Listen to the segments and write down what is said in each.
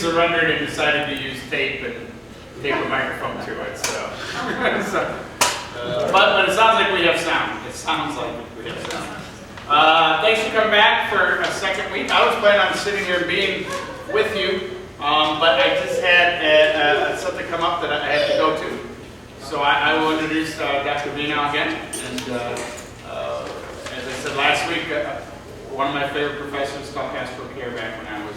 surrendered and decided to use tape and tape a microphone to it. So, but it sounds like we have sound. It sounds like we have sound. Thanks for coming back for a second week. I was planning on sitting here and being with you, but I just had something come up that I had to go to. So I will introduce Dr. Binau again. And as I said last week, one of my favorite professors taught pastoral care back when I was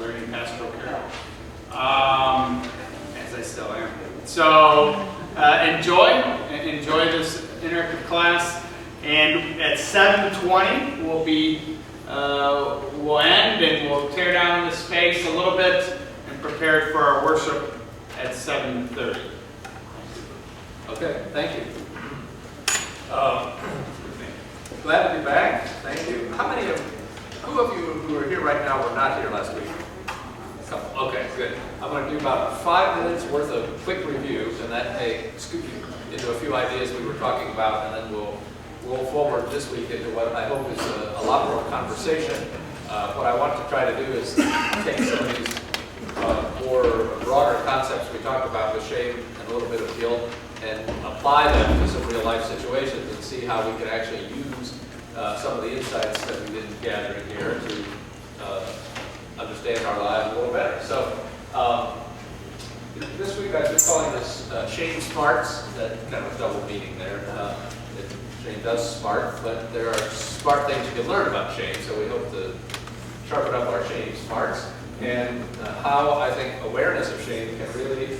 learning pastoral care, as I still am. So enjoy this interactive class, and at 7:20 we'll end and we'll tear down the space a little bit and prepare for our worship at 7:30. Okay, thank you. Glad to be back. Thank you. Who of you who are here right now were not here last week? A couple. Okay, good. I'm going to do about 5 minutes worth of quick review, and that may scoop you into a few ideas we were talking about, and then we'll roll forward this week into what I hope is a lot more conversation. What I want to try to do is take some of these more broader concepts we talked about with shame and a little bit of guilt and apply them to some real life situations and see how we can actually use some of the insights that we didn't gather in here to understand our lives a little better. So this week I've been calling this shame smarts. That kind of a double meaning there. Shame does smart, but there are smart things you can learn about shame, so we hope to sharpen up our shame smarts and how I think awareness of shame can really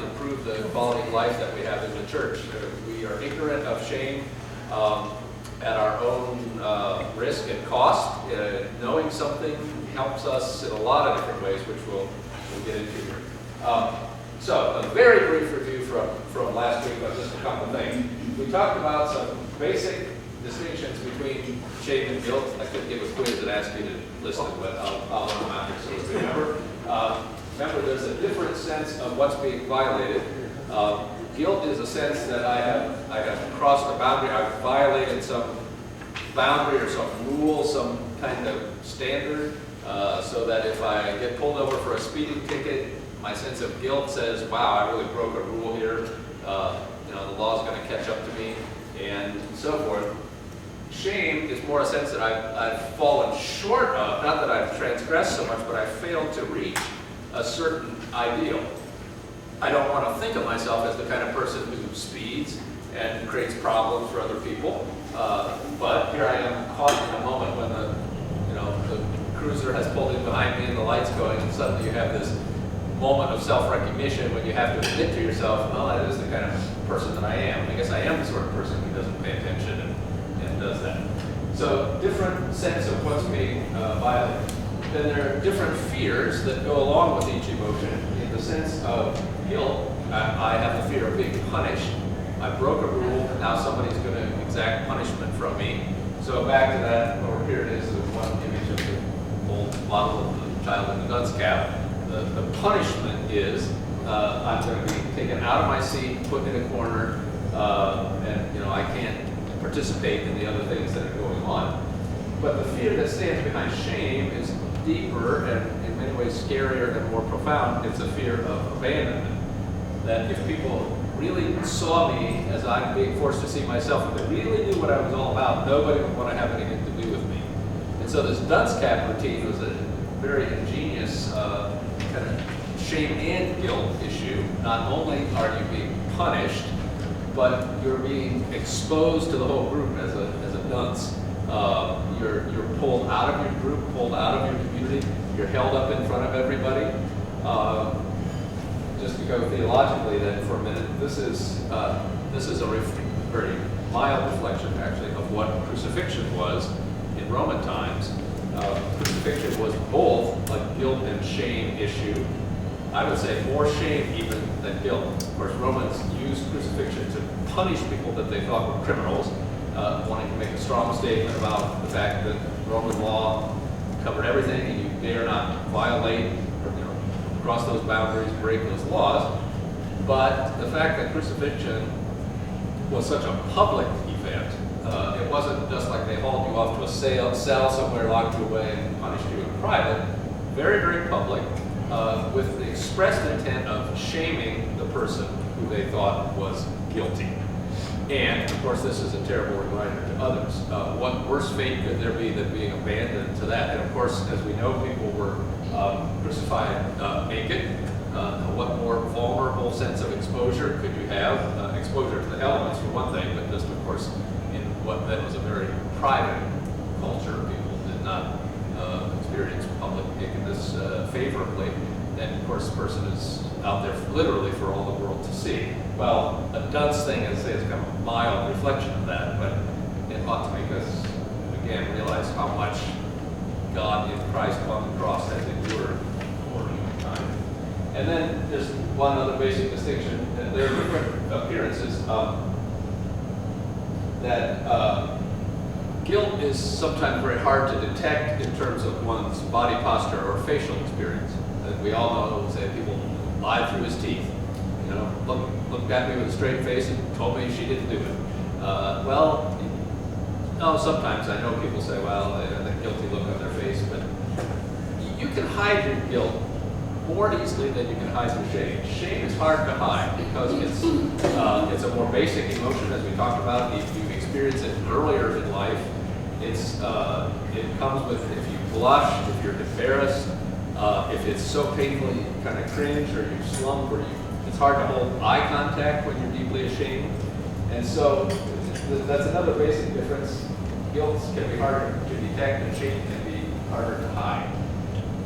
improve the quality of life that we have in the church. We are ignorant of shame at our own risk and cost. Knowing something helps us in a lot of different ways, which we'll get into here. So a very brief review from last week on just a couple things. We talked about some basic distinctions between shame and guilt. I could give a quiz and ask you to listen, but I'll run them out here so you remember. Remember, there's a different sense of what's being violated. Guilt is a sense that I have crossed a boundary. I've violated some boundary or some rule, some kind of standard, so that if I get pulled over for a speeding ticket, my sense of guilt says, wow, I really broke a rule here. The law's going to catch up to me, and so forth. Shame is more a sense that I've fallen short of, not that I've transgressed so much, but I've failed to reach a certain ideal. I don't want to think of myself as the kind of person who speeds and creates problems for other people, but here I am caught in a moment when the cruiser has pulled in behind me and the light's going, and suddenly you have this moment of self-recognition when you have to admit to yourself, well, that is the kind of person that I am. I guess I am the sort of person who doesn't pay attention and does that. So different sense of what's being violated. Then there are different fears that go along with each emotion. In the sense of guilt, I have the fear of being punished. I broke a rule, and now somebody's going to exact punishment from me. So back to that, or here it is, the one image of the old model of the child in the dunce cap. The punishment is I'm going to be taken out of my seat, put in a corner, and I can't participate in the other things that are going on. But the fear that stands behind shame is deeper and in many ways scarier and more profound. It's a fear of abandonment. That if people really saw me as I'm being forced to see myself, if they really knew what I was all about, nobody would want to have anything to do with me. And so this dunce cap routine was a very ingenious kind of shame and guilt issue. Not only are you being punished, but you're being exposed to the whole group as a dunce. You're pulled out of your group, pulled out of your community. You're held up in front of everybody. Just to go theologically then for a minute, this is a very mild reflection actually of what crucifixion was in Roman times. Crucifixion was both a guilt and shame issue. I would say more shame even than guilt. Of course, Romans used crucifixion to punish people that they thought were criminals, wanting to make a strong statement about the fact that Roman law covered everything and you dare not violate or cross those boundaries, break those laws. But the fact that crucifixion was such a public event, it wasn't just like they hauled you off to a cell somewhere, locked you away, and punished you in private. very, very public, with the expressed intent of shaming the person who they thought was guilty. And, of course, this is a terrible reminder to others. What worse fate could there be than being abandoned to that? And, of course, as we know, people were crucified naked. What more vulnerable sense of exposure could you have? Exposure to the elements, for one thing, but just, of course, in what then was a very private culture. People did not experience public nakedness favorably. And, of course, the person is out there literally for all the world to see. Well, a dunce thing, as I say, is kind of a mild reflection of that, but it ought to make us, again, realize how much God in Christ on the cross has endured for humankind. And then there's one other basic distinction. There are different appearances that guilt is sometimes very hard to detect in terms of one's body posture or facial experience. We all know, say, people lied through his teeth. You know, looked at me with a straight face and told me she didn't do it. Well, no, sometimes I know people say, well, they have that guilty look on their face, but you can hide your guilt more easily than you can hide your shame. Shame is hard to hide because it's a more basic emotion, as we talked about. If you experience it earlier in life, it comes with, if you blush, if you're embarrassed, if it's so painful you kind of cringe or you slump or it's hard to hold eye contact when you're deeply ashamed. And so that's another basic difference. Guilt can be harder to detect and shame can be harder to hide.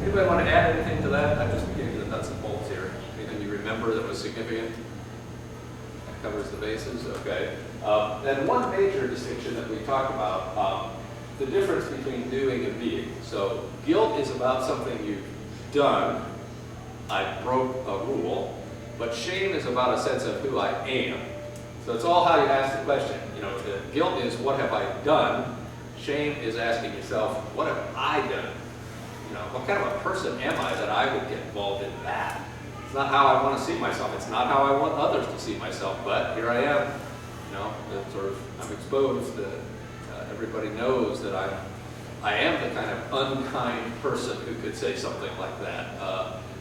Anybody want to add anything to that? I'm just beginning the nuts and bolts here. Anything you remember that was significant? That covers the bases? Okay. Then one major distinction that we talked about, the difference between doing and being. So guilt is about something you've done. I broke a rule. But shame is about a sense of who I am. So it's all how you ask the question. You know, the guilt is what have I done? Shame is asking yourself, what have I done? You know, what kind of a person am I that I would get involved in that? It's not how I want to see myself. It's not how I want others to see myself. But here I am. You know, I'm exposed. Everybody knows that I am the kind of unkind person who could say something like that.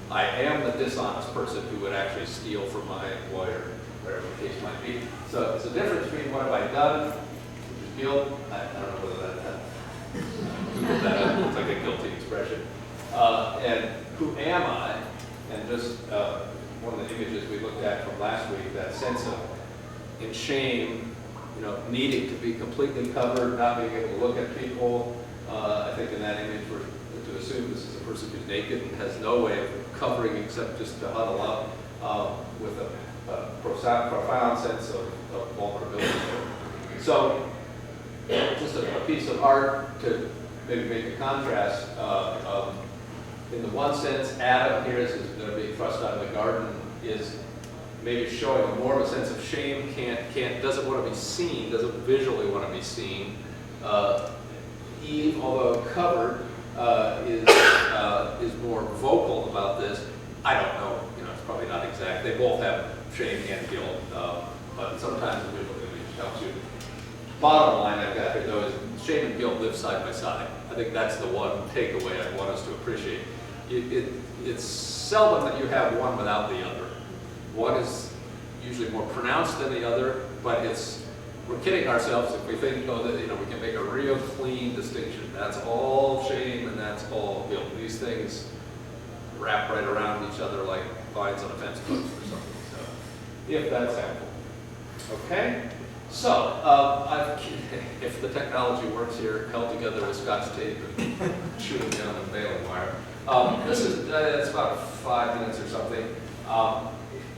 I am the dishonest person who would actually steal from my employer, whatever the case might be. So it's a difference between what have I done, which is guilt. I don't know whether Google that looks like a guilty expression. And who am I? And just one of the images we looked at from last week, that sense of, in shame, you know, needing to be completely covered, not being able to look at people. I think in that image we're to assume this is a person who's naked and has no way of covering except just to huddle up with a profound sense of vulnerability. So just a piece of art to maybe make a contrast. In the one sense, Adam here is going to be thrust out of the garden, is maybe showing more of a sense of shame, doesn't want to be seen, doesn't visually want to be seen. Eve, although covered, is more vocal about this. I don't know, you know, it's probably not exact. They both have shame and guilt, but sometimes the visual image helps you. Bottom line I've got here, though, is shame and guilt live side by side. I think that's the one takeaway I want us to appreciate. It's seldom that you have one without the other. One is usually more pronounced than the other, but we're kidding ourselves if we think, oh, that, you know, we can make a real clean distinction. That's all shame and that's all guilt. These things wrap right around each other like vines on a fence post or something. So, if that's helpful. Okay? So, if the technology works here, held together with Scotch tape and chewing down the baling wire. It's about 5 minutes or something.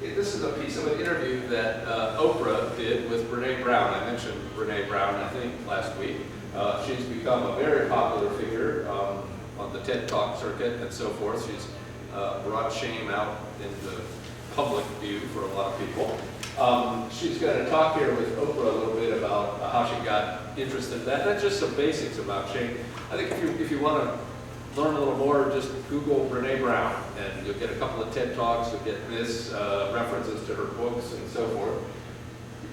This is a piece of an interview that Oprah did with Brene Brown. I mentioned Brene Brown, I think, last week. She's become a very popular figure on the TED Talk circuit and so forth. She's brought shame out in the public view for a lot of people. She's going to talk here with Oprah a little bit about how she got interested in that. That's just some basics about shame. I think if you want to learn a little more, just Google Brene Brown, and you'll get a couple of TED Talks, you'll get this, references to her books and so forth.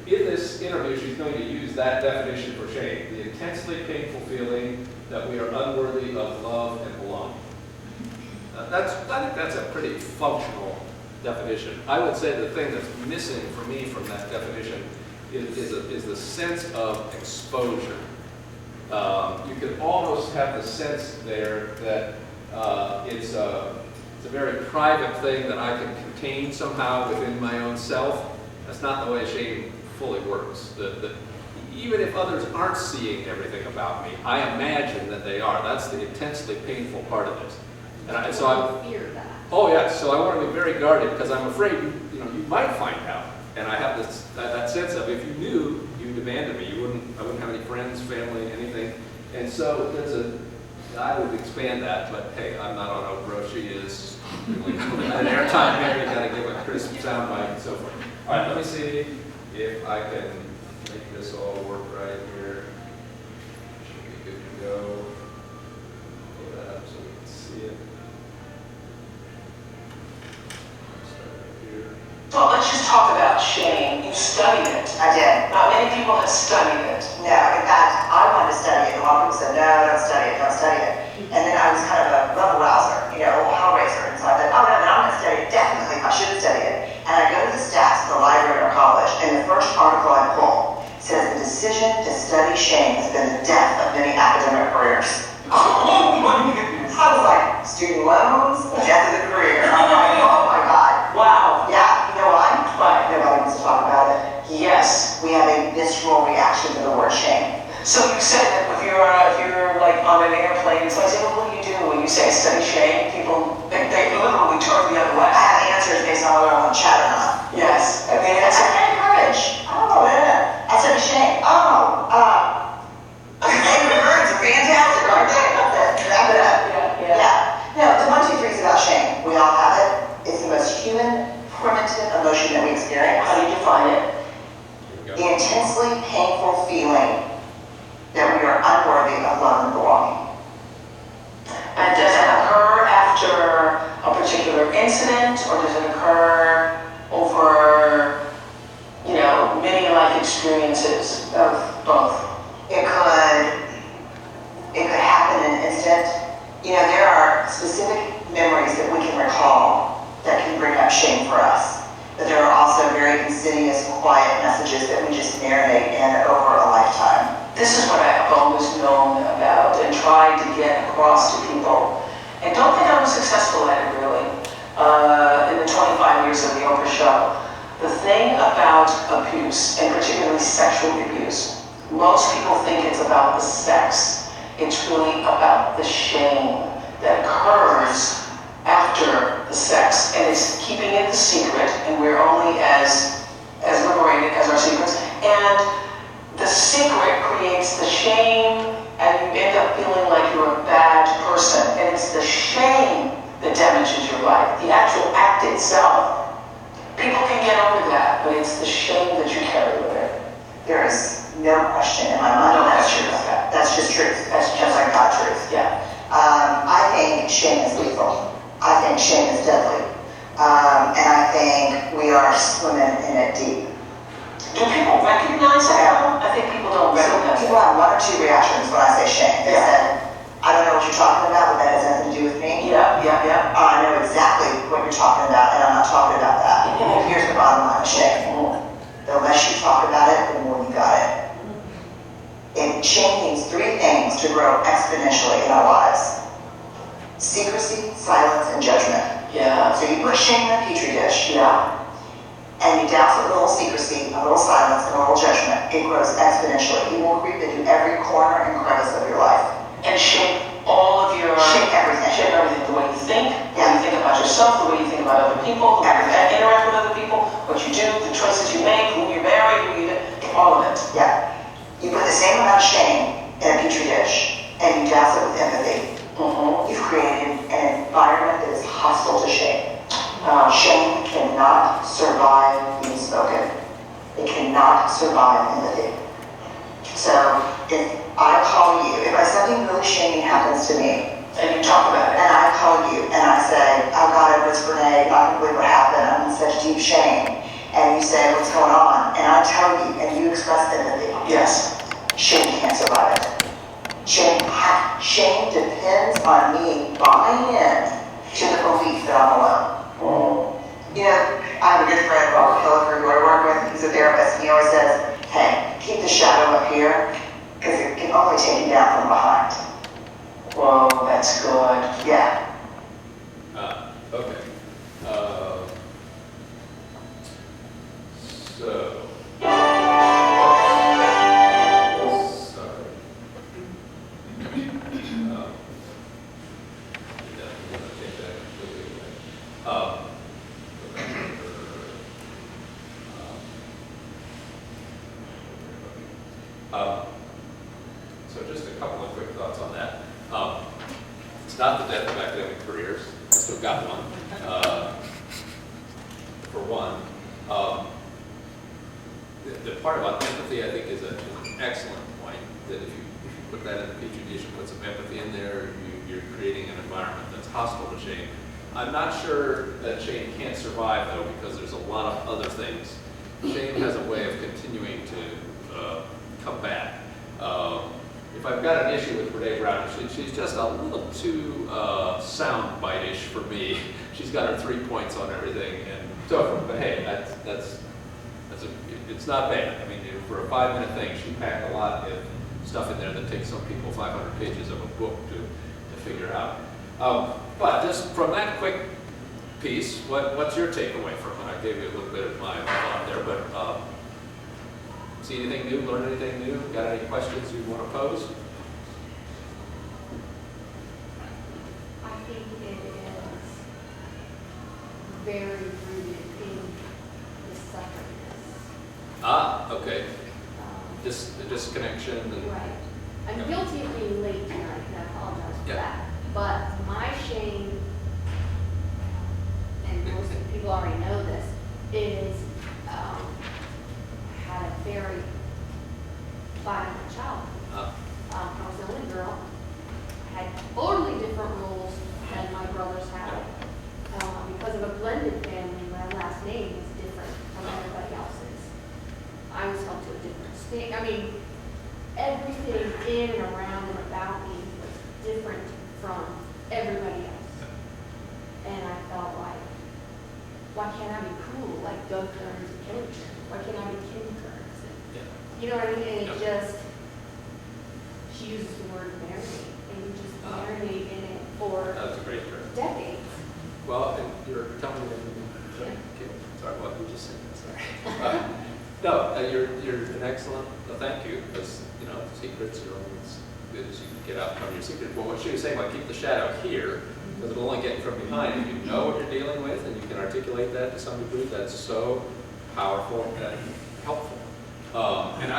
In this interview, she's going to use that definition for shame, the intensely painful feeling that we are unworthy of love and belonging. I think that's a pretty functional definition. I would say the thing that's missing for me from that definition is the sense of exposure. You could almost have the sense there that it's a very private thing that I can contain somehow within my own self. That's not the way shame fully works. Even if others aren't seeing everything about me, I imagine that they are. That's the intensely painful part of this. And I fear that. Oh yeah, so I want to be very guarded because I'm afraid you might find out. And I have that sense of if you knew, you demanded me. I wouldn't have any friends, family, anything. And so I would expand that, but hey, I'm not on Oprah. She is. An airtime here, you got to give a crisp sound bite and so forth. All right, let me see if I can make this all work right here. Should be good to go. Pull that up so we can see it. Well, let's just talk about shame. You studied it. I did. Not many people have studied it. No, in fact, I wanted to study it. A lot of people said, no, don't study it, don't study it. And then I was kind of a rebel rouser, a hellraiser. And so I thought, oh no, then I'm going to study it. Definitely, I should study it. And I go to the stats of the library in our college, and the first article I pull says the decision to study shame has been the death of many academic careers. Oh my goodness. I was like, student loans, death of the career. I'm like, oh my God. Wow. Yeah, you know why? Why? Nobody wants to talk about it. Yes. We have a visceral reaction to the word shame. So you said that if you're like on an airplane, so I say, well, what do you do when you say study shame? People, they literally turn the other way. I have answers based on whether I'm on chat or not. Yes. I mean, I it's study courage. Oh, yeah. I study shame. Oh, David Burns are fantastic, aren't they? Wrap it up. yeah. No, the 1, 2, 3 is about shame. We all have it. It's the most human, primitive emotion that we experience. How do you define it? The intensely painful feeling that we are unworthy of love and belonging. And does it occur after a particular incident, or does it occur over, many life experiences of both? It could happen in an instant. There are specific memories that we can recall that can bring up shame for us. But there are also very insidious, quiet messages that we just marinate in over a lifetime. This is what I have always known about and tried to get across to people. And don't think I was successful at it, really, in the 25 years of the Oprah show. The thing about abuse, and particularly sexual abuse, most people think it's about the sex. It's really about the shame that occurs after the sex, and it's keeping it the secret, and we're only as liberated as our secrets. And the secret creates the shame, and you end up feeling like you're a bad person. And it's the shame that damages your life. The actual act itself, people can get over that, but it's the shame that you carry with it. There is no question in my mind. No That's question truth. about that. That's just truth. That's just like God truth. Yeah. I think shame is lethal. I think shame is deadly. And I think we are swimming in it deep. Do people recognize that? I think people don't recognize People that. have 1 or 2 reactions when I say shame. They Yeah. said, I don't know what you're talking about, but that has nothing to do with me. Yeah. I know exactly what you're talking about, and I'm not talking about that. Mhm. Here's the bottom line of shame. The less you talk about it, the more you got it. And shame needs 3 things to grow exponentially in our lives. Secrecy, silence, and judgment. Yeah. So you put shame in a petri dish, Yeah. and you douse it with a little secrecy, a little silence, and a little judgment. It grows exponentially. It will creep into every corner and crevice of your life. And shape all of your... Shape everything. Shape everything. The way you think, the way Yeah. you think about yourself, the way you think about other people, the way you interact with other people, what you do, the choices you make, who you marry, all of it. Yeah. You put the same amount of shame in a petri dish, and you douse it with empathy. You've created an environment that is hostile to shame. Shame cannot survive being spoken. It cannot survive empathy. So if I call you, if something really shaming happens to me, And you talk about it. and I call you and I say, oh God, it's Renee, I can't believe what happened, I'm in such deep shame. And you say, what's going on? And I tell you, and you express empathy. Yes. Shame can't survive it. Shame depends on me buying in to the belief that I'm alone. You know, I have a good friend, Robert Hilliker, who I work with. He's a therapist, and he always says, hey, keep the shadow up here, because it can only take you down from behind. Whoa, that's good. Yeah. Okay. So. Sorry. So just a couple of quick thoughts on that. It's not the death of academic careers. I still got one. For one, the part about empathy, I think, is an excellent point. That if you put that in the petri dish and put some empathy in there, you're creating an environment that's hostile to shame. I'm not sure that shame can't survive, though, because there's a lot of other things. Shame has a way of continuing to come back. If I've got an issue with Brene Brown, she's just a little too soundbite-ish for me. She's got her 3 points on everything and so forth. But hey, it's not bad. I mean, for a 5-minute thing, she packed a lot of stuff in there that takes some people 500 pages of a book to figure out. But just from that quick piece, what's your takeaway from it? I gave you a little bit of my thought there, but see anything new, learn anything new? Got any questions you want to pose? I think it is very rooted in the separateness. Ah, okay. The disconnection. And, Right. I'm guilty of being late tonight, and I apologize for that. But my shame, and most people already know this, is I had a very violent childhood. I was the only girl. I had totally different rules than my brothers had. Because of a blended family, my last name is different from everybody else's. I was held to a different standard. I mean, everything in and around and about me was different from everybody else. And I felt like, why can't I be cool like Doug Kearns and Kelly Kearns? Why can't I be Kim Kearns? And, you know what I mean? And it just, she uses the word marinate, and you just marinate in it for that's a great term. decades. Well, and you're telling me that. Okay. Sorry, what did you just say? Sorry. No, you're an excellent. Thank you, because secrets are only as good as you can get out from your secret. Well, what she was saying, like keep the shadow here, because it'll only get from behind. If you know what you're dealing with and you can articulate that to some degree, that's so powerful and helpful. And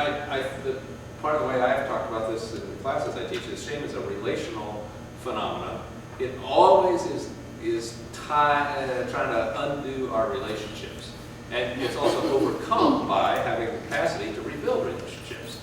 the part of the way I've talked about this in the classes I teach is shame is a relational phenomenon. It always is trying to undo our relationships. And it's also overcome by having the capacity to rebuild relationships,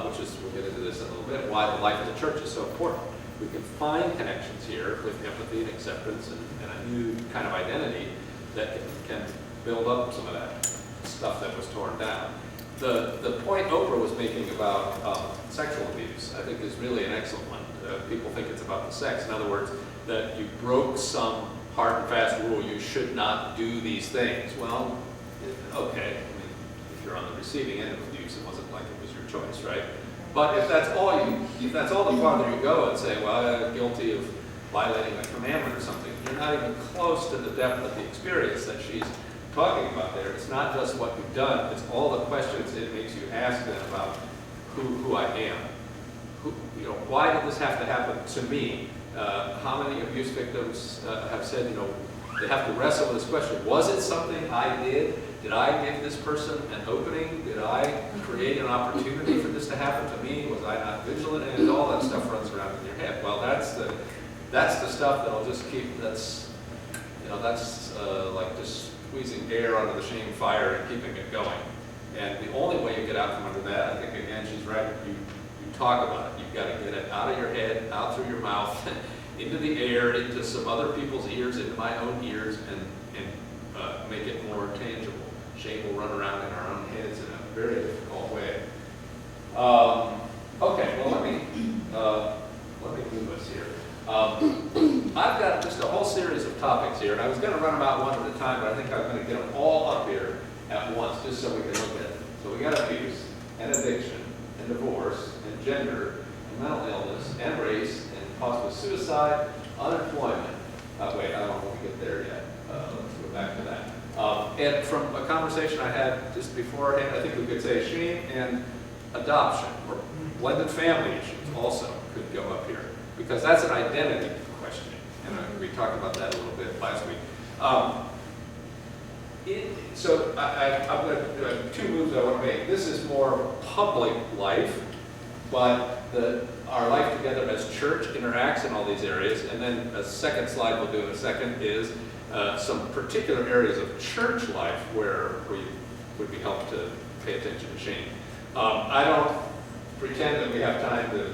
which is, we'll get into this in a little bit, why the life of the church is so important. We can find connections here with empathy and acceptance and a new kind of identity that can build up some of that stuff that was torn down. The point Oprah was making about sexual abuse, I think, is really an excellent one. People think it's about the sex. In other words, that you broke some hard and fast rule, you should not do these things. Well, okay, I mean, if you're on the receiving end of abuse, it wasn't like it was your choice, right? But if that's all the farther you go and say, well, I'm guilty of violating a commandment or something, you're not even close to the depth of the experience that she's talking about there. It's not just what you've done, it's all the questions it makes you ask then about who I am. Why did this have to happen to me? How many abuse victims have said, they have to wrestle with this question. Was it something I did? Did I give this person an opening? Did I create an opportunity for this to happen to me? Was I not vigilant? And all that stuff runs around in your head. Well, that's the stuff that'll just keep, that's like just squeezing air under the shame fire and keeping it going. And the only way you get out from under that, I think, again, she's right, you talk about it. You've got to get it out of your head, out through your mouth, into the air, into some other people's ears, into my own ears, and make it more tangible. Shame will run around in our own heads in a very difficult way. Okay, well, let me move us here. I've got just a whole series of topics here, and I was going to run them out one at a time, but I think I'm going to get them all up here at once, just so we can look at it. So we got abuse, and addiction, and divorce, and gender, and mental illness, and race, and possible suicide, unemployment. Wait, I don't want to get there yet. Let's go back to that. And from a conversation I had just beforehand, I think we could say shame and adoption, or blended family issues also could go up here, because that's an identity question. And we talked about that a little bit last week. So I'm going to two moves I want to make. This is more public life, but our life together as church interacts in all these areas. And then a second slide we'll do in a second is some particular areas of church life where we would be helped to pay attention to shame. I don't pretend that we have time to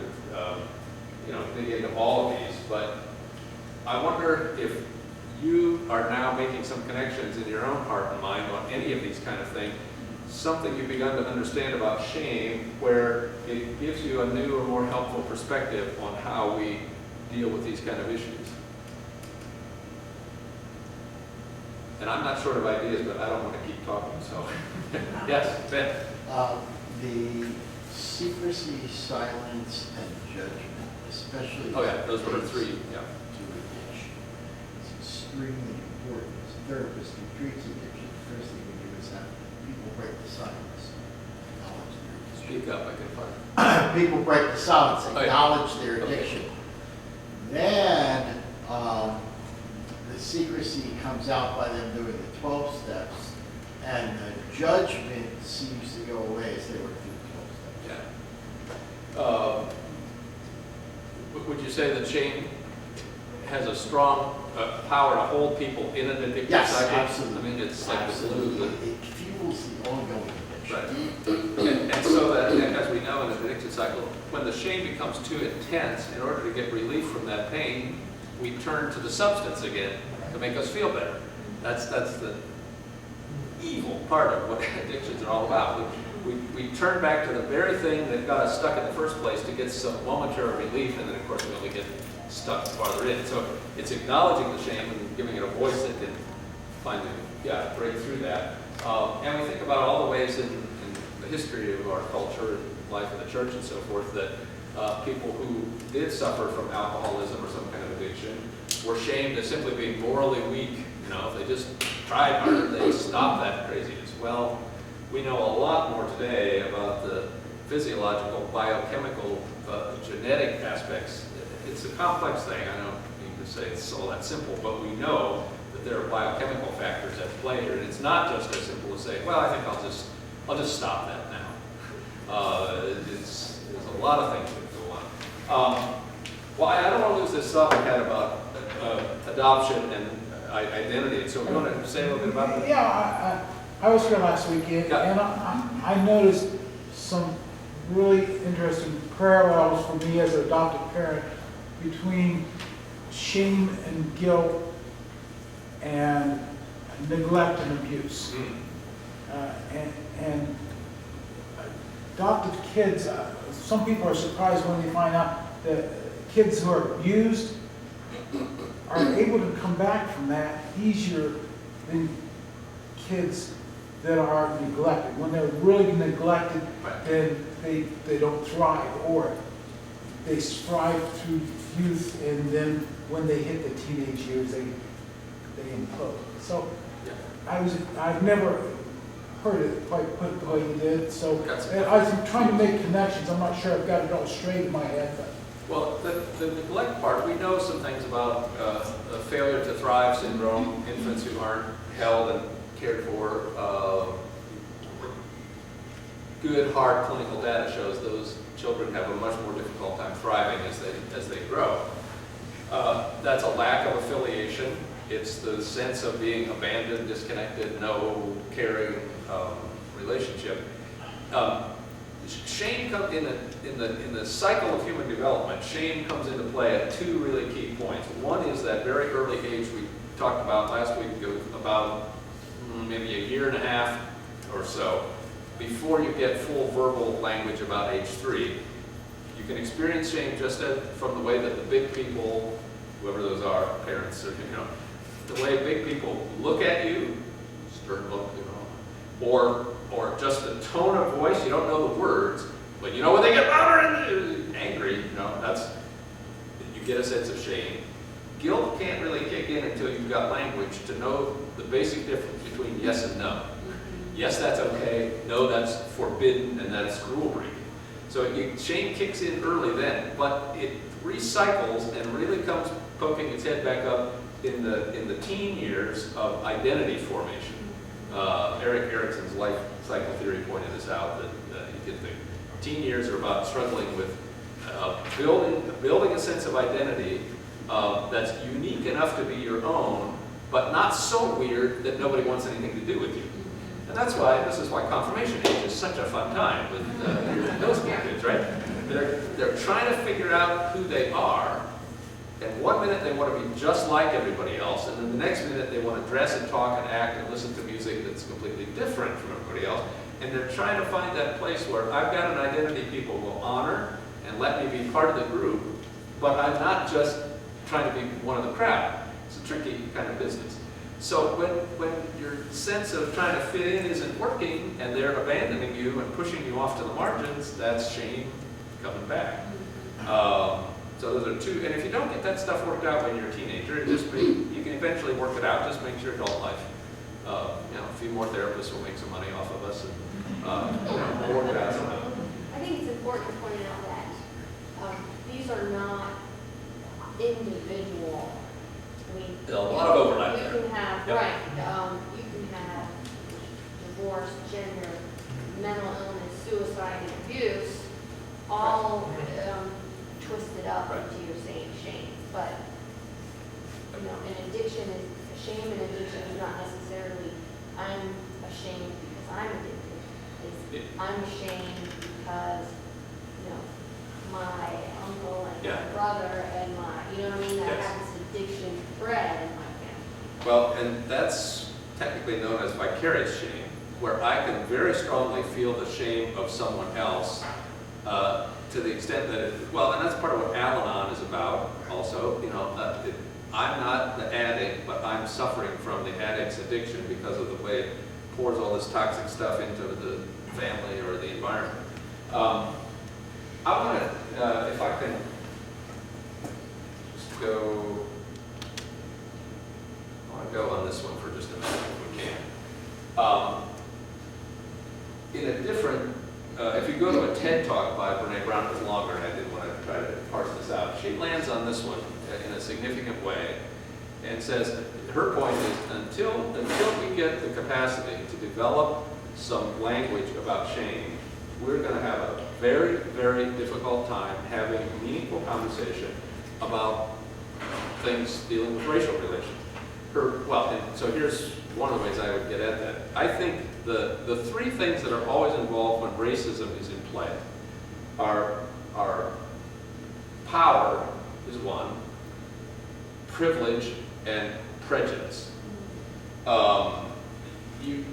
dig into all of these, but I wonder if you are now making some connections in your own heart and mind on any of these kind of things, something you've begun to understand about shame where it gives you a new or more helpful perspective on how we deal with these kind of issues. And I'm not short of ideas, but I don't want to keep talking, so. Yes, Ben? The secrecy, silence, and judgment, especially. Oh yeah, those were three, yeah. To addiction. It's extremely important. As a therapist who treats addiction, the first thing we do is have people break the silence. Acknowledge their addiction. Speak up, I can find. People break the silence, Oh, yeah. acknowledge their Okay. addiction. Then, the secrecy comes out by them doing the 12 steps, and the judgment seems to go away as they work through the 12 steps. Yeah. Would you say that shame has a strong power to hold people in an addictive Yes, cycle? absolutely. I mean, it's like the glue Absolutely. that. It fuels the ongoing addiction. Right. And so that, as we know in an addiction cycle, when the shame becomes too intense, in order to get relief from that pain, we turn to the substance again to make us feel better. That's the evil part of what addictions are all about. We turn back to the very thing that got us stuck in the first place to get some momentary relief, and then of course we only get stuck farther in. So it's acknowledging the shame and giving it a voice that can finally, break through that. And we think about all the ways in the history of our culture and life of the church and so forth that people who did suffer from alcoholism or some kind of addiction were shamed as simply being morally weak. If they just tried harder, they'd stop that craziness. Well, we know a lot more today about the physiological, biochemical, genetic aspects. It's a complex thing. I don't mean to say it's all that simple, but we know that there are biochemical factors at play here. And it's not just as simple as saying, well, I think I'll just stop that now. There's a lot of things that go on. Well, I don't want to lose this thought we had about adoption and identity. So we want to say a little bit about that. Yeah, I was here last weekend, Yeah. and I noticed some really interesting parallels for me as an adopted parent between shame and guilt and neglect and abuse. And adopted kids, some people are surprised when they find out that kids who are abused are able to come back from that easier than kids that are neglected. When they're really neglected, then they don't thrive, or they strive through youth, and then when they hit the teenage years, they implode. So I've never heard it quite put the way you did. So I was trying to make connections. I'm not sure I've got it all straight in my head, but. Well, the neglect part, we know some things about failure to thrive syndrome, infants who aren't held and cared for. Good, hard clinical data shows those children have a much more difficult time thriving as they grow. That's a lack of affiliation. It's the sense of being abandoned, disconnected, no caring relationship. Shame comes in the cycle of human development. Shame comes into play at two really key points. One is that very early age we talked about last week, about maybe a year and a half or so before you get full verbal language about age 3. You can experience shame just from the way that the big people whoever those are, parents, or, you know, the way big people look at you, stern look, you know, or just the tone of voice, you don't know the words, but you know when they get louder and angry, you know, you get a sense of shame. Guilt can't really kick in until you've got language to know the basic difference between yes and no. Yes, that's okay. No, that's forbidden, and that's rule breaking. So shame kicks in early then, but it recycles and really comes poking its head back up in the teen years of identity formation. Erik Erikson's life cycle theory pointed this out, that the teen years are about struggling with building a sense of identity that's unique enough to be your own, but not so weird that nobody wants anything to do with you. And this is why confirmation age is such a fun time with your middle school kids, right? They're trying to figure out who they are, and one minute they want to be just like everybody else, and then the next minute they want to dress and talk and act and listen to music that's completely different from everybody else. And they're trying to find that place where I've got an identity people will honor and let me be part of the group, but I'm not just trying to be one of the crowd. It's a tricky kind of business. So when your sense of trying to fit in isn't working and they're abandoning you and pushing you off to the margins, that's shame coming back. So those are two, and if you don't get that stuff worked out when you're a teenager, you can eventually work it out. Just make your adult life. A few more therapists will make some money off of us, and we'll work it out somehow. I think it's important to point out that these are not individual. I mean, There's a lot of overlap you there. can have, Yep. right, you can have divorce, gender, mental illness, suicide, and abuse, all twisted up Right. into your same shame. But, an addiction shame and addiction is not necessarily, I'm ashamed because I'm addicted. It's, I'm ashamed because, my uncle and Yeah. my brother and you know what I mean? That Yes. have this addiction thread in my family. Well, and that's technically known as vicarious shame, where I can very strongly feel the shame of someone else to the extent that, and that's part of what Al-Anon is about also. I'm not the addict, but I'm suffering from the addict's addiction because of the way it pours all this toxic stuff into the family or the environment. I want to, if I can just go, I want to go on this one for just a minute if we can. In a different, if you go to a TED Talk by Brene Brown, it's longer, and I didn't want to try to parse this out. She lands on this one in a significant way and says her point is until we get the capacity to develop some language about shame, we're going to have a very, very difficult time having a meaningful conversation about things dealing with racial relations. And so here's one of the ways I would get at that. I think the three things that are always involved when racism is in play are power is one, privilege, and prejudice. You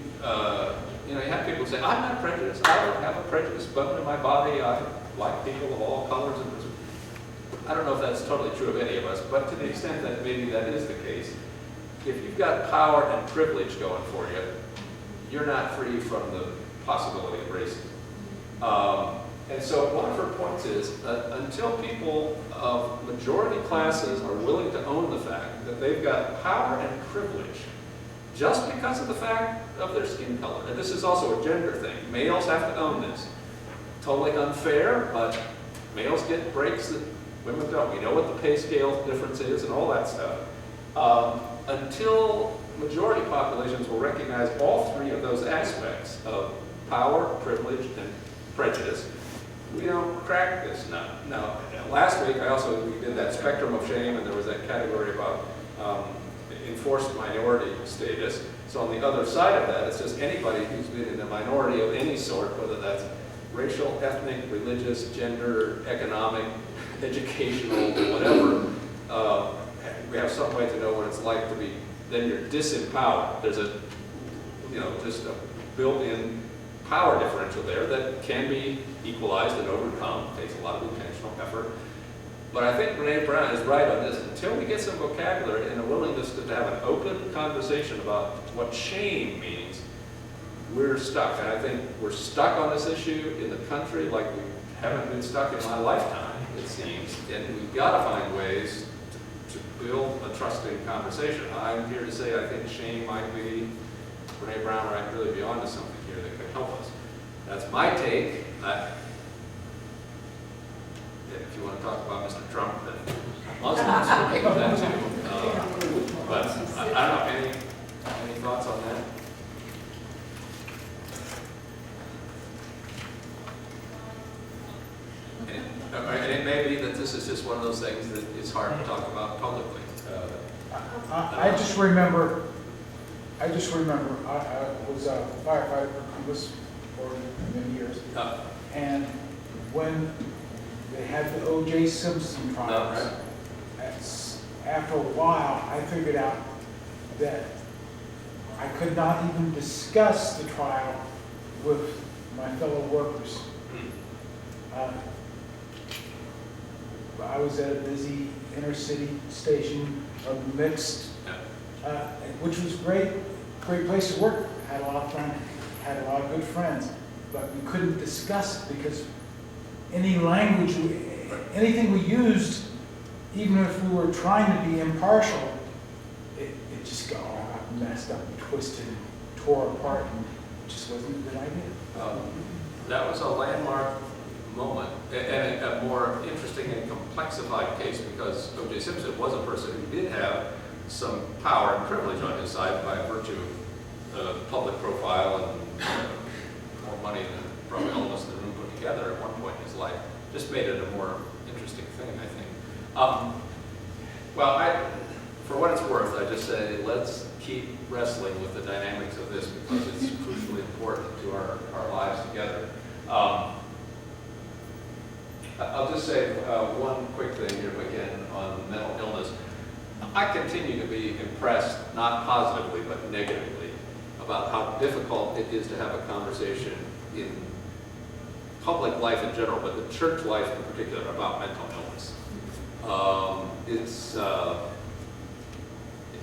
have people say, I'm not prejudiced. I don't have a prejudice bone in my body. I like people of all colors. I don't know if that's totally true of any of us, but to the extent that maybe that is the case, if you've got power and privilege going for you, you're not free from the possibility of racism. And so one of her points is that until people of majority classes are willing to own the fact that they've got power and privilege just because of the fact of their skin color, and this is also a gender thing, males have to own this. Totally unfair, but males get breaks that women don't. We know what the pay scale difference is and all that stuff. Until majority populations will recognize all three of those aspects of power, privilege, and prejudice, we don't crack this nut. Now, last week we did that spectrum of shame, and there was that category about enforced minority status. So on the other side of that, it's just anybody who's been in a minority of any sort, whether that's racial, ethnic, religious, gender, economic, educational, whatever. We have some way to know what it's like to be, then you're disempowered. There's just a built-in power differential there that can be equalized and overcome. It takes a lot of intentional effort. But I think Brene Brown is right on this. Until we get some vocabulary and a willingness to have an open conversation about what shame means, we're stuck. And I think we're stuck on this issue in the country like we haven't been stuck in my lifetime, it seems. And we've got to find ways to build a trusting conversation. I'm here to say I think shame might be, Brene Brown might really be onto something here that could help us. That's my take. If you want to talk about Mr. Trump, then Muslims will make that too. But I don't know, any thoughts on that? And it may be that this is just one of those things that is hard to talk about publicly. I just remember, I was a firefighter for Columbus for many years. And when they had the O.J. Simpson trials, right. After a while, I figured out that I could not even discuss the trial with my fellow workers. I was at a busy inner city station of mixed, which was great place to work. Had a lot of fun, had a lot of good friends, but we couldn't discuss it because any language, anything we used, even if we were trying to be impartial, it just got all messed up and twisted and tore apart, and it just wasn't a good idea. That was a landmark moment, and a more interesting and complexified case because O.J. Simpson was a person who did have some power and privilege on his side by virtue of public profile and more money than probably all of us in the room put together at one point in his life. Just made it a more interesting thing, I think. For what it's worth, I just say let's keep wrestling with the dynamics of this because it's crucially important to our lives together. I'll just say one quick thing here again on mental illness. I continue to be impressed, not positively, but negatively, about how difficult it is to have a conversation in public life in general, but the church life in particular, about mental illness.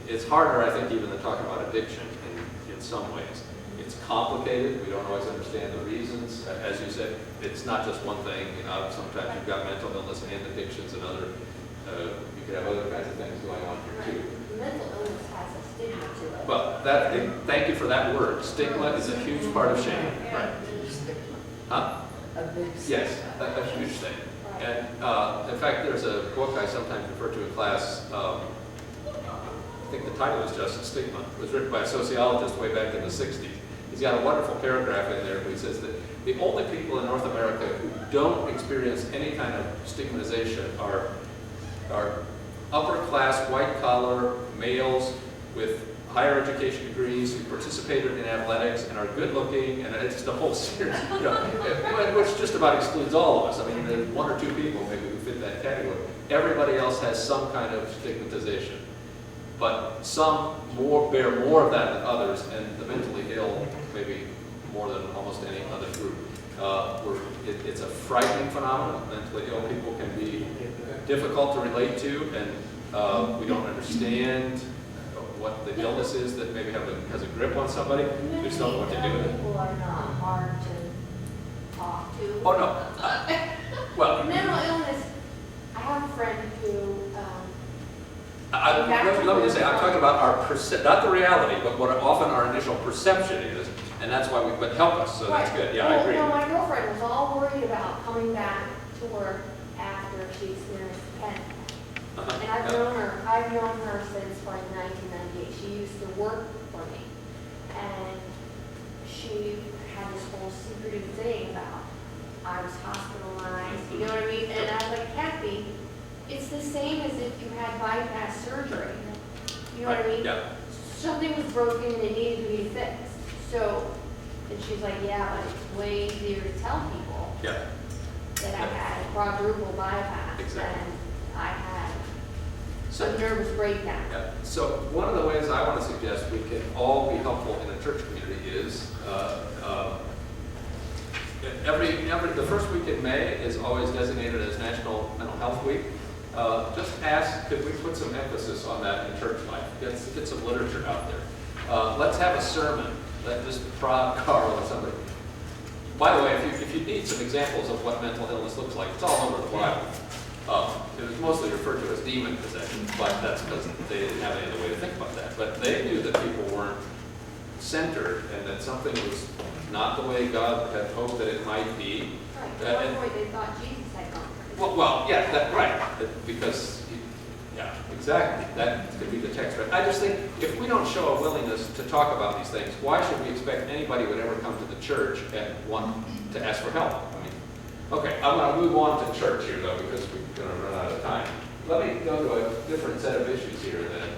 It's harder, I think, even than talking about addiction in some ways. It's complicated. We don't always understand the reasons. As you said, it's not just one thing. Sometimes you've got mental illness and addictions and other. You could have other kinds of things going on here too. Mental illness has a stigma to it. Well, thank you for that word. Stigma is a huge part of shame. Right? Huh? A big Yes, a huge thing. And in fact, there's a book I sometimes refer to in class. I think the title is Just Stigma. It was written by a sociologist way back in the 60s. He's got a wonderful paragraph in there where he says that the only people in North America who don't experience any kind of stigmatization are upper class, white collar males with higher education degrees who participated in athletics and are good looking, and it's just a whole series, which just about excludes all of us. I mean, there's one or two people maybe who fit that category. Everybody else has some kind of stigmatization. But some bear more of that than others, and the mentally ill maybe more than almost any other group. It's a frightening phenomenon. Mentally ill people can be difficult to relate to, and we don't understand what the illness is that maybe has a grip on somebody. We just don't know what to do with it. People are not hard to talk to. Oh no. Well, mental illness. I have a friend who. Let me just say, I'm talking about our not the reality, but what often our initial perception is, and that's why but help us, so that's good. Yeah, I agree. My girlfriend was all worried about coming back to work after she experienced panic. And I've known her since like 1998. She used to work for me, and she had this whole secretive thing about I was hospitalized. You know what I mean? And I was like, Kathy, it's the same as if you had bypass surgery. You know what I mean? Yeah. Something was broken and it needed to be fixed. So, and she's like, yeah, but it's way easier to tell people Yeah. that I had a quadruple bypass Exactly. than I had So, a nervous breakdown. yeah. So one of the ways I want to suggest we can all be helpful in a church community is the first week in May is always designated as National Mental Health Week. just ask, could we put some emphasis on that in church life? Get some literature out there. Let's have a sermon. Let just prod Carl or somebody. By the way, if you need some examples of what mental illness looks like, it's all over the Bible. It was mostly referred to as demon possession, but that's because they didn't have any other way to think about that. But they knew that people weren't centered and that something was not the way God had hoped that it might be. Right, at one point they thought Jesus had gone. Well, yeah, right, because, yeah, exactly, that could be the text. But I just think if we don't show a willingness to talk about these things, why should we expect anybody would ever come to the church and want to ask for help? I mean, okay, I'm going to move on to church here, though, because we're going to run out of time. Let me go to a different set of issues here then.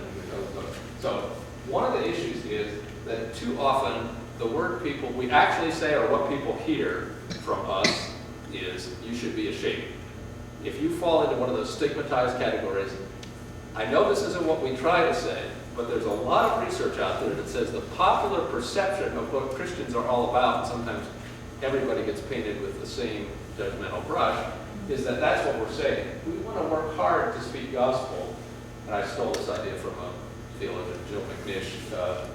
So, one of the issues is that too often the word people, we actually say, or what people hear from us is, you should be ashamed. If you fall into one of those stigmatized categories, I know this isn't what we try to say, but there's a lot of research out there that says the popular perception of what Christians are all about, and sometimes everybody gets painted with the same judgmental brush, is that that's what we're saying. We want to work hard to speak gospel. And I stole this idea from a theologian, Jill McNish,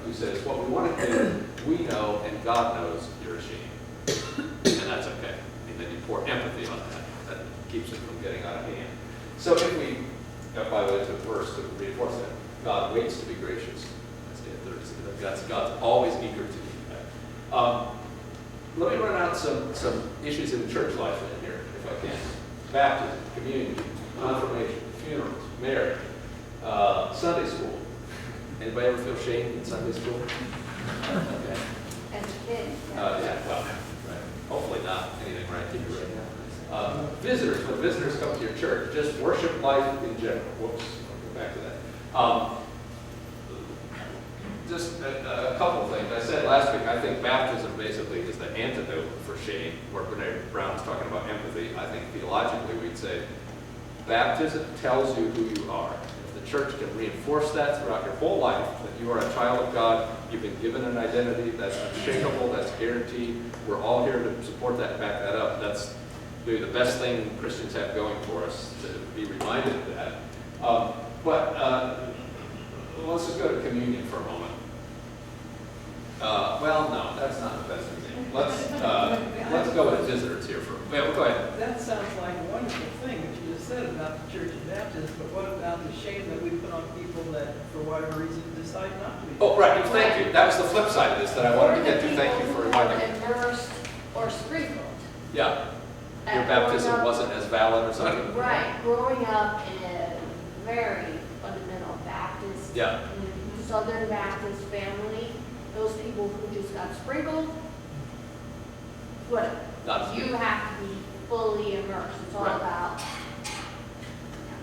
who says, what we want to do, we know and God knows you're ashamed. And that's okay. And then you pour empathy on that. That keeps it from getting out of hand. So if we, by the way, to verse to reinforce that, God waits to be gracious. That's God's always eager to do that. Let me run out some issues in church life in here, if I can. Baptism, communion, confirmation, funerals, marriage, Sunday school. Anybody ever feel shame in Sunday school? Okay. As a kid. Yeah, well, right. Hopefully not anything right here right now. Visitors, when visitors come to your church, just worship life in general. Whoops, I'll go back to that. Just a couple things. I said last week, I think baptism basically is the antidote for shame, where Binau Brown's talking about empathy. I think theologically we'd say baptism tells you who you are. If the church can reinforce that throughout your whole life, that you are a child of God, you've been given an identity that's unshakable, that's guaranteed. We're all here to support that and back that up. That's really the best thing Christians have going for us, to be reminded of that. Let's just go to communion for a moment. Well, no, that's not the best example. Let's go with visitors here for. Yeah, well, go ahead. That sounds like a wonderful thing that you just said about the Church of Baptists, but what about the shame that we put on people that, for whatever reason, decide not to be? Oh, right. Thank you. That was the flip side of this that I wanted to get to. Thank you for reminding me. Immersed or sprinkled. Yeah. Your baptism wasn't as valid or something. Right. Growing up in a very fundamental Baptist, Yeah. Southern Baptist family, those people who just got sprinkled, whatever. You have to be fully immersed. It's all Right. about.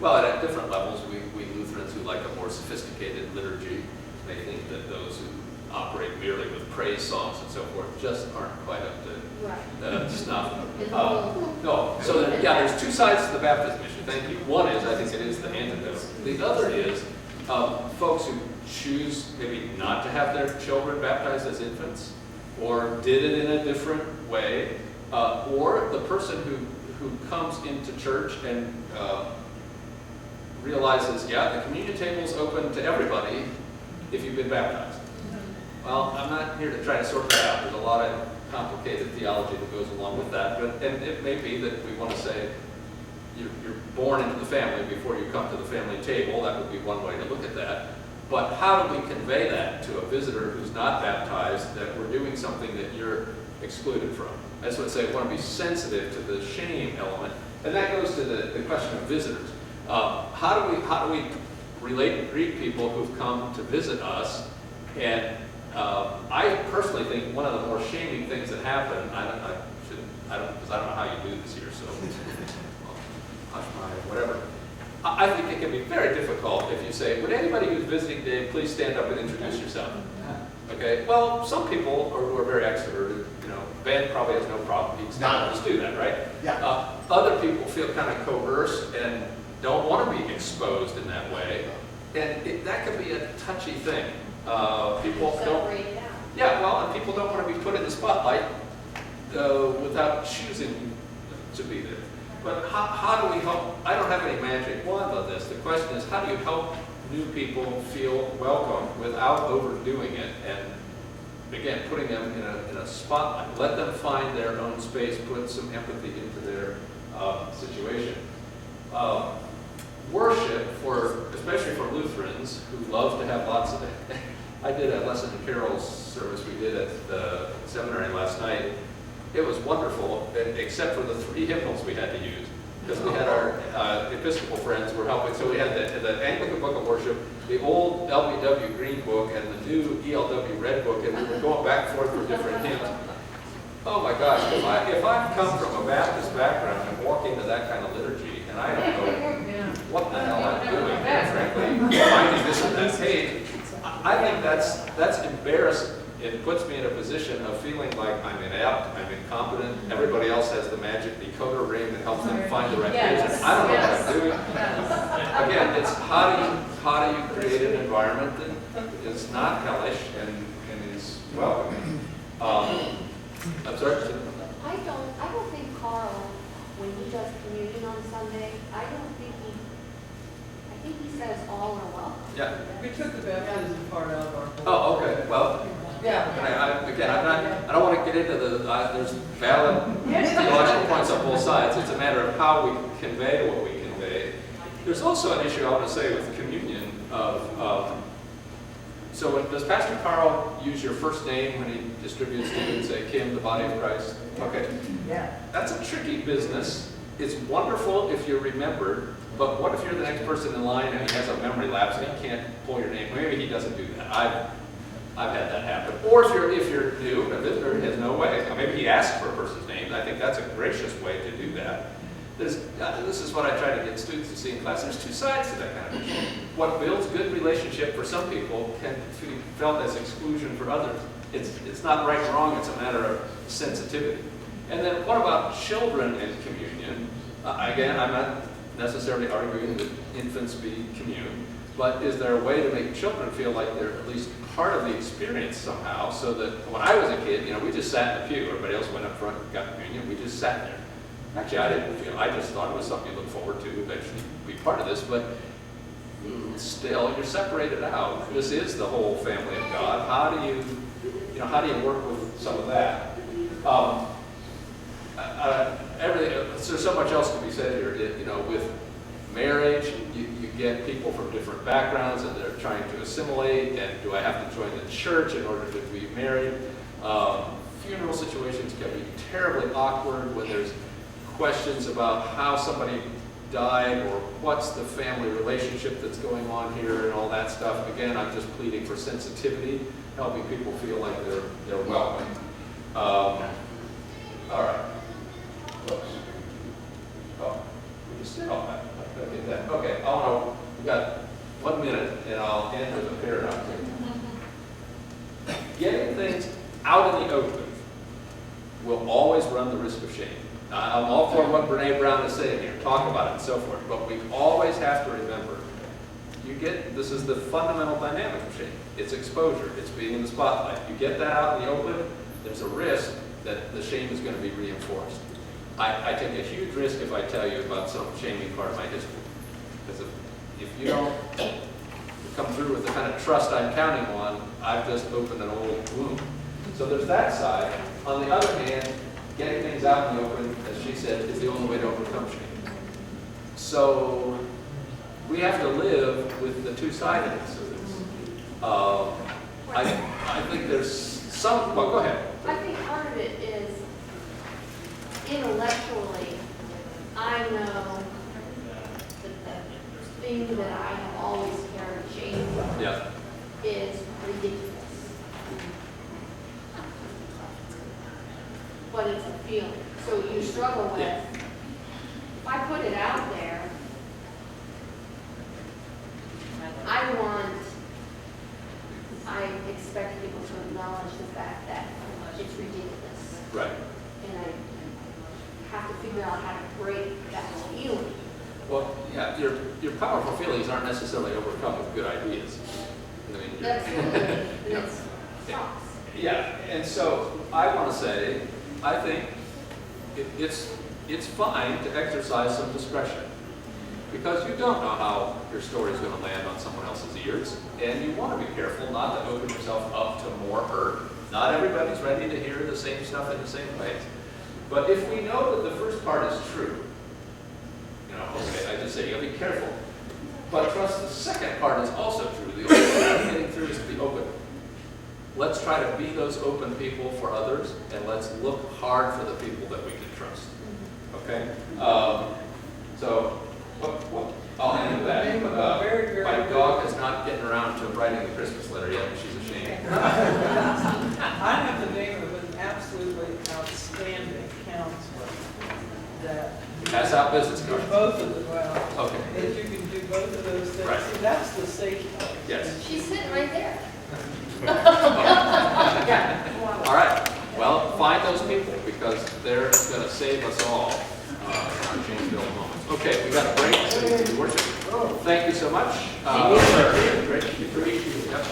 Well, and at different levels, we Lutherans who like a more sophisticated liturgy may think that those who operate merely with praise songs and so forth just aren't quite up to Right. snuff. It's a little- No, so there's two sides to the baptism issue. Thank you. One is, I think it is the antidote. The other is folks who choose maybe not to have their children baptized as infants, or did it in a different way, or the person who comes into church and realizes, yeah, the communion table is open to everybody if you've been baptized. Well, I'm not here to try to sort that out. There's a lot of complicated theology that goes along with that, and it may be that we want to say you're born into the family before you come to the family table. That would be one way to look at that. But how do we convey that to a visitor who's not baptized, that we're doing something that you're excluded from? That's what I say, I want to be sensitive to the shame element. And that goes to the question of visitors. How do we relate and greet people who've come to visit us? And I personally think one of the more shaming things that happen, because I don't know how you do this here, so hush my whatever. I think it can be very difficult if you say, would anybody who's visiting today please stand up and introduce yourself? Okay, well, some people who are very extroverted, Ben probably has no problem, he's not just do that, right? Yeah. Other people feel kind of coerced and don't want to be exposed in that way, and that can be a touchy thing. People don't. Yeah, well, and people don't want to be put in the spotlight without choosing to be there. But how do we help? I don't have any magic wand on this. The question is, how do you help new people feel welcome without overdoing it? And again, putting them in a spotlight. Let them find their own space, put some empathy into their situation. Worship, especially for Lutherans who love to have lots of it. I did a lesson in Carol's service we did at the seminary last night. It was wonderful, except for the 3 hymnals we had to use, because we had our Episcopal friends were helping. So we had the Anglican Book of Worship, the old LBW Green Book, and the new ELW Red Book, and we were going back and forth for different hymns. Oh my gosh, if I've come from a Baptist background and walk into that kind of liturgy, and I don't know what the hell I'm doing, frankly, finding this and that page, I think that's embarrassing. It puts me in a position of feeling like I'm inept, I'm incompetent, everybody else has the magic decoder ring that helps them find the right page, and I don't know what I'm doing. Again, it's how do you create an environment that is not hellish and is welcoming. I'm sorry? I don't think Carl, when he does communion on Sunday, I think he says all are welcome. Yeah. We took the baptism part out of our. Oh, okay. Well, Yeah. I don't want to get into there's valid theological points on both sides. It's a matter of how we convey what we convey. There's also an issue I want to say with communion so does Pastor Carl use your first name when he distributes to you and say, Kim, the body of Christ? Okay. Yeah. That's a tricky business. It's wonderful if you're remembered, but what if you're the next person in line and he has a memory lapse and he can't pull your name? Maybe he doesn't do that. I've had that happen. Or if you're new, a visitor has no way. Maybe he asks for a person's name. I think that's a gracious way to do that. This is what I try to get students to see in class. There's 2 sides to that kind of issue. What builds good relationship for some people can be felt as exclusion for others. It's not right and wrong. It's a matter of sensitivity. And then what about children in communion? Again, I'm not necessarily arguing that infants be communed, but is there a way to make children feel like they're at least part of the experience somehow, so that when I was a kid, we just sat in the pew. Everybody else went up front and got communion. We just sat there. Actually, I just thought it was something you look forward to, eventually be part of this, but still, you're separated out. This is the whole family of God. How do you work with some of that? There's so much else to be said here. With marriage, you get people from different backgrounds and they're trying to assimilate, and do I have to join the church in order to be married? Funeral situations can be terribly awkward when there's questions about how somebody died or what's the family relationship that's going on here and all that stuff. Again, I'm just pleading for sensitivity, helping people feel like they're welcome. All right. Close. Oh, we just did all that. I couldn't get that. Okay, we've got 1 minute and I'll end with a paradox. Getting things out in the open will always run the risk of shame. I'm all for what Brene Brown is saying here, talk about it and so forth, but we always have to remember, this is the fundamental dynamic of shame. It's exposure, it's being in the spotlight. You get that out in the open, there's a risk that the shame is going to be reinforced. I take a huge risk if I tell you about some shaming part of my history, because if you don't come through with the kind of trust I'm counting on, I've just opened an old wound. So there's that side. On the other hand, getting things out in the open, as she said, is the only way to overcome shame. So we have to live with the two-sidedness of this. I think there's some, well, go ahead. I think part of it is intellectually, I know that the thing that I have always carried shame from is ridiculous. But it's a feeling. So you struggle with, if I put it out there, I expect people to acknowledge the fact that it's ridiculous. Right. And I have to figure out how to break that feeling. Well, yeah, your powerful feelings aren't necessarily overcome with good ideas. Absolutely. And it sucks. Yeah, and so I want to say, I think it's it's fine to exercise some discretion. Because you don't know how your story is going to land on someone else's ears, and you want to be careful not to open yourself up to more hurt. Not everybody's ready to hear the same stuff in the same way. But if we know that the first part is true, okay, I just say you gotta be careful. But trust the second part is also true. The only way of getting through is to be open. Let's try to be those open people for others, and let's look hard for the people that we can trust. Okay? So, I'll end with that. My dog is not getting around to writing the Christmas letter yet, but she's ashamed. I have the name of an absolutely outstanding counselor that. Pass out business Do cards. both of them well. Okay. That you can do both of those things. Right. See, that's the safe part. Yes. She's sitting right there. All right. Well, find those people because they're going to save us all in our change-build moments. Okay, we got a break. So you can worship. Thank you so much. Thank you, sir. Great. Yep.